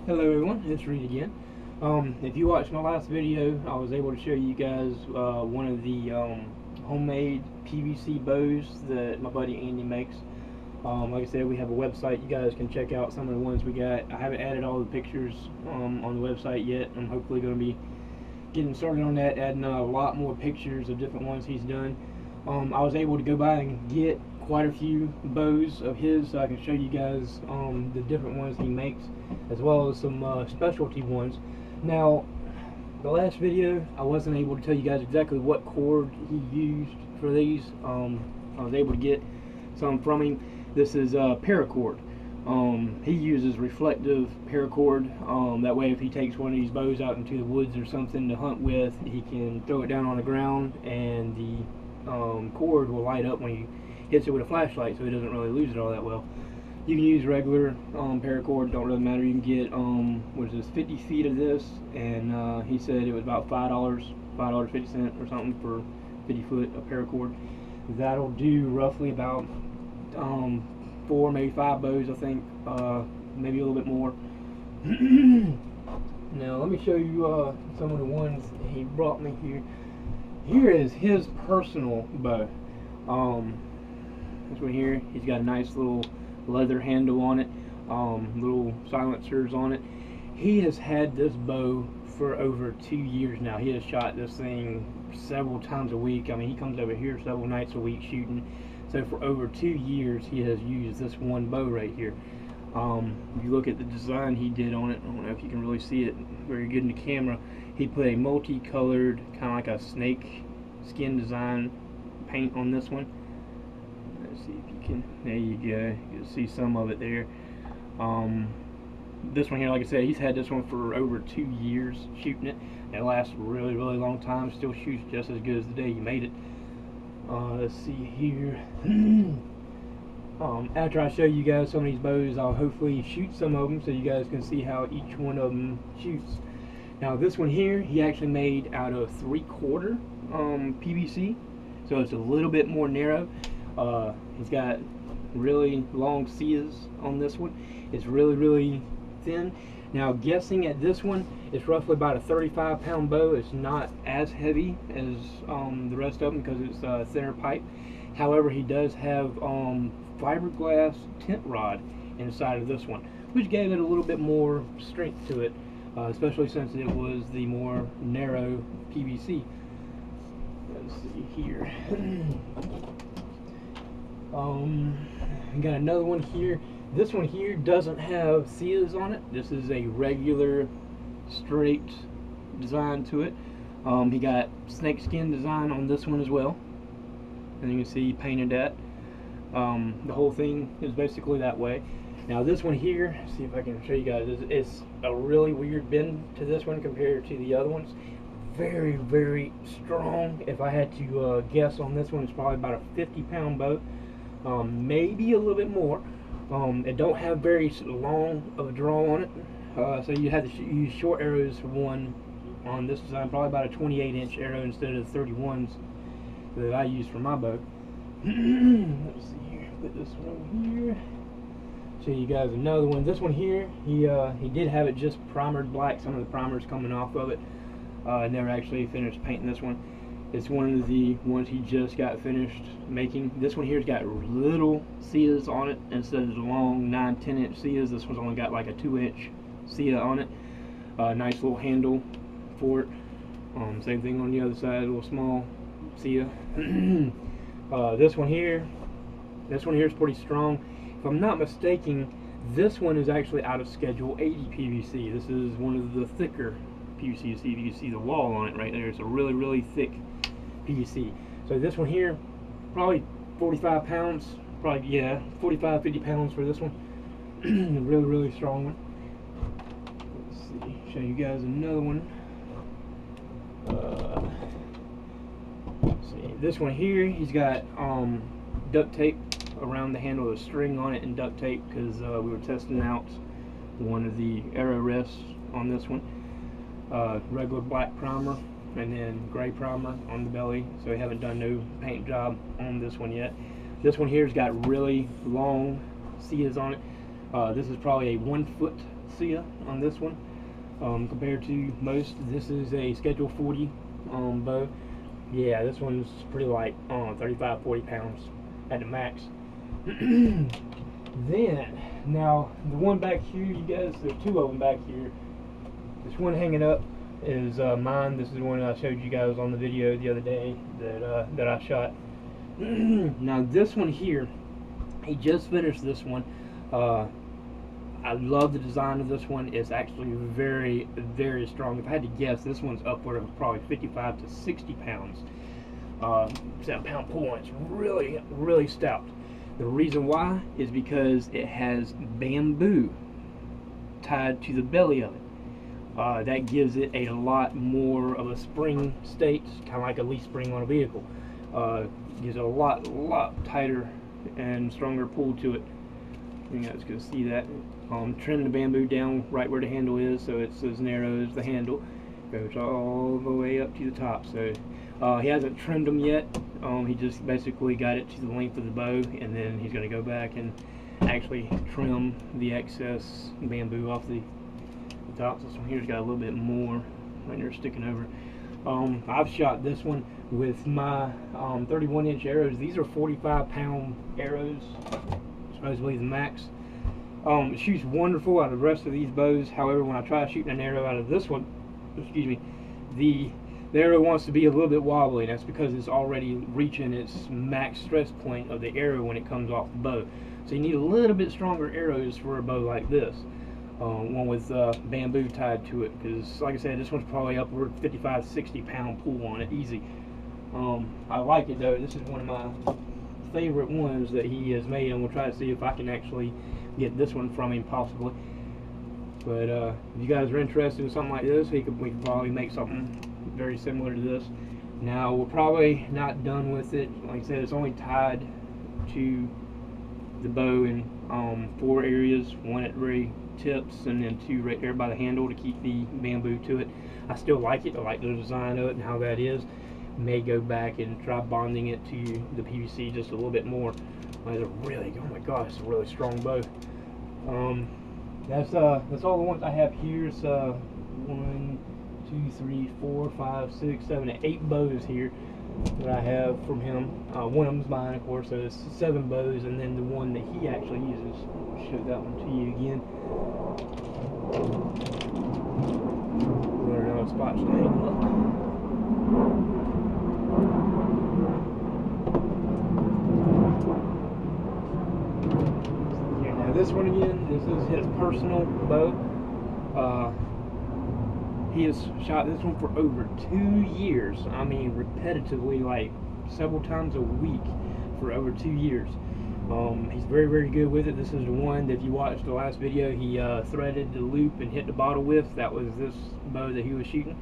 Hello everyone, it's Reed again. If you watched my last video, I was able to show you guys one of the homemade PVC bows that my buddy Andy makes. Like I said, we have a website. You guys can check out some of the ones we got. I haven't added all the pictures on the website yet. I'm hopefully going to be getting started on that, adding a lot more pictures of different ones he's done. I was able to go by and get quite a few bows of his, so I can show you guys the different ones he makes, as well as some specialty ones. Now, the last video I wasn't able to tell you guys exactly what cord he used for these. I was able to get some from him. This is paracord. He uses reflective paracord. That way, if he takes one of these bows out into the woods or something to hunt with, he can throw it down on the ground, and the cord will light up when he hits it with a flashlight, so he doesn't really lose it all that well. You can use regular paracord, don't really matter. You can get what is this, 50 feet of this, and he said it was about $5.50 or something for 50 foot of paracord. That'll do roughly about 4, maybe 5 bows, I think, maybe a little bit more. Now let me show you some of the ones he brought me here. Here is his personal bow. This one here, he's got a nice little leather handle on it, little silencers on it. He has had this bow for over 2 years now. He has shot this thing several times a week. I mean, he comes over here several nights a week shooting. So for over 2 years, he has used this one bow right here. If you look at the design he did on it, I don't know if you can really see it very good in the camera. He put a multicolored, kind of like a snake skin design paint on this one. Let's see if you can, there you go, you'll see some of it there. This one here, like I said, he's had this one for over 2 years shooting it. It lasts a really, really long time, still shoots just as good as the day you made it. Let's see here. After I show you guys some of these bows, I'll hopefully shoot some of them so you guys can see how each one of them shoots. Now this one here, he actually made out of 3/4 PVC, so it's a little bit more narrow. He's got really long seas on this one. It's really, really thin. Now guessing at this one, it's roughly about a 35-pound bow. It's not as heavy as the rest of them because it's a thinner pipe. However, he does have fiberglass tent rod inside of this one, which gave it a little bit more strength to it, especially since it was the more narrow PVC. Let's see here. Got another one here. This one here doesn't have seals on it. This is a regular straight design to it. He got snakeskin design on this one as well, and you can see he painted that. The whole thing is basically that way. Now this one here, see if I can show you guys, it's a really weird bend to this one compared to the other ones. Very, very strong. If I had to guess on this one, it's probably about a 50-pound bow, maybe a little bit more. It don't have very long of a draw on it, so you had to use short arrows for one on this design, probably about a 28-inch arrow instead of the 31s that I use for my bow. Let's see here, put this one over here. Show you guys another one. This one here, he did have it just primered black. Some of the primers coming off of it. Never actually finished painting this one. It's one of the ones he just got finished making. This one here's got little seas on it instead of the long 9-10-inch seas. This one's only got like a 2-inch sea on it. Nice little handle for it. Same thing on the other side, a little small sea. This one here is pretty strong. If I'm not mistaken, this one is actually out of Schedule 80 PVC. This is one of the thicker PVC. You can see the wall on it right there. It's a really, really thick PVC. So this one here, probably 45 pounds. Probably, yeah, 45, 50 pounds for this one. Really, really strong one. Let's see, show you guys another one. Let's see, this one here, he's got duct tape around the handle with a string on it and duct tape because we were testing out one of the arrow rests on this one. Regular black primer and then gray primer on the belly, so we haven't done no paint job on this one yet. This one here's got really long seas on it. This is probably a 1 foot SIA on this one. Compared to most, this is a Schedule 40 bow. Yeah, this one's pretty light, 35-40 pounds at the max. Then, now the one back here, you guys, there's two of them back here. This one hanging up is mine. This is the one I showed you guys on the video the other day that I shot. Now this one here, he just finished this one. I love the design of this one. It's actually very, very strong. If I had to guess, this one's upward of probably 55 to 60 pounds. 7-pound pull on. It's really, really stout. The reason why is because it has bamboo tied to the belly of it. That gives it a lot more of a spring state, kind of like a leaf spring on a vehicle. Gives it a lot tighter and stronger pull to it. You guys can see that. Trim the bamboo down right where the handle is, so it's as narrow as the handle. Goes all the way up to the top. So he hasn't trimmed them yet. He just basically got it to the length of the bow, and then he's going to go back and actually trim the excess bamboo off the top. This one here's got a little bit more right there sticking over. I've shot this one with my 31-inch arrows. These are 45-pound arrows, supposedly the max. It shoots wonderful out of the rest of these bows. However, when I try shooting an arrow out of this one, excuse me, the arrow wants to be a little bit wobbly, and that's because it's already reaching its max stress point of the arrow when it comes off the bow. So you need a little bit stronger arrows for a bow like this. One with bamboo tied to it, because like I said, this one's probably upward 55-60 pound pull on it, easy. I like it though. This is one of my favorite ones that he has made, and we'll try to see if I can actually get this one from him possibly. But if you guys are interested in something like this, we could probably make something very similar to this. Now we're probably not done with it. Like I said, it's only tied to the bow in 4 areas, one at very tips and then 2 right there by the handle to keep the bamboo to it. I still like it. I like the design of it and how that is. May go back and try bonding it to the PVC just a little bit more. It's a really, oh my gosh, it's a really strong bow. That's all the ones I have here. So 1, 2, 3, 4, 5, 6, 7, 8 bows here that I have from him. One of them's mine, of course, so it's 7 bows, and then the one that he actually uses. I'll show that one to you again. There are no spots to hang them up. This one again, this is his personal bow. He has shot this one for over 2 years. I mean, repetitively, like several times a week for over 2 years. He's very, very good with it. This is the one that if you watched the last video, he threaded the loop and hit the bottle with. That was this bow that he was shooting.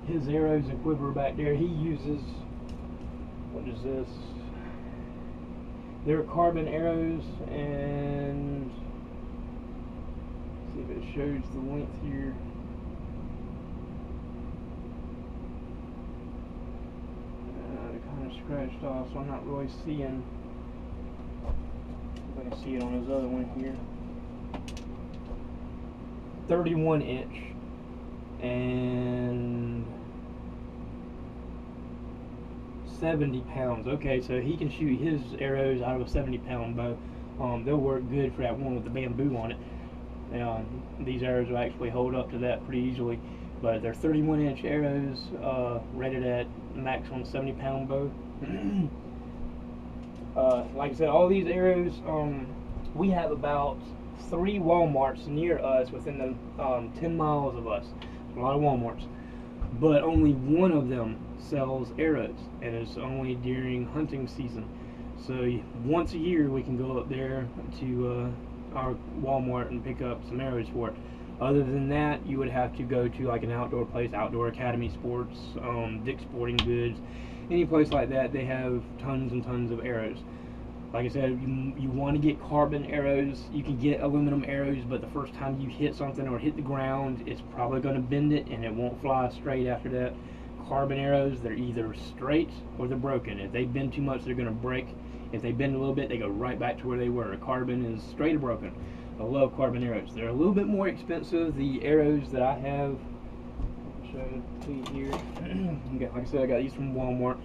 His arrows and quiver back there, he uses, what is this? They're carbon arrows, and see if it shows the length here. It kind of scratched off, so I'm not really seeing if I can see it on his other one here. 31-inch and 70 pounds. Okay, so he can shoot his arrows out of a 70-pound bow. They'll work good for that one with the bamboo on it. These arrows will actually hold up to that pretty easily. But they're 31-inch arrows, rated at maximum 70-pound bow. Like I said, all these arrows, we have about 3 Walmarts near us within the 10 miles of us. A lot of Walmarts. But only one of them sells arrows, and it's only during hunting season. So once a year we can go up there to our Walmart and pick up some arrows for it. Other than that, you would have to go to like an outdoor place, Outdoor Academy Sports, Dick's Sporting Goods, any place like that. They have tons and tons of arrows. Like I said, you want to get carbon arrows. You can get aluminum arrows, but the first time you hit something or hit the ground, it's probably going to bend it and it won't fly straight after that. Carbon arrows, they're either straight or they're broken. If they bend too much, they're going to break. If they bend a little bit, they go right back to where they were. Carbon is straight or broken. I love carbon arrows. They're a little bit more expensive. The arrows that I have, I'll show you here. Like I said, I got these from Walmart.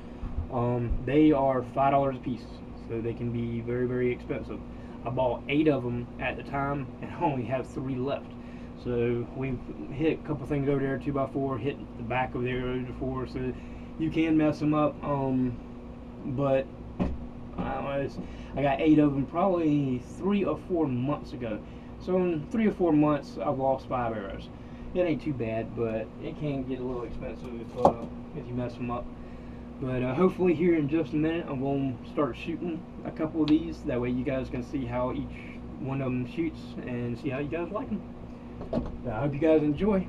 They are $5 a piece, so they can be very, very expensive. I bought 8 of them at the time, and I only have 3 left. So we've hit a couple things over there, 2x4, hit the back of the arrows before, so you can mess them up. But I got 8 of them probably 3 or 4 months ago. So in 3 or 4 months, I've lost 5 arrows. It ain't too bad, but it can get a little expensive if you mess them up. But hopefully here in just a minute, I'm going to start shooting a couple of these. That way you guys can see how each one of them shoots and see how you guys like them. I hope you guys enjoy.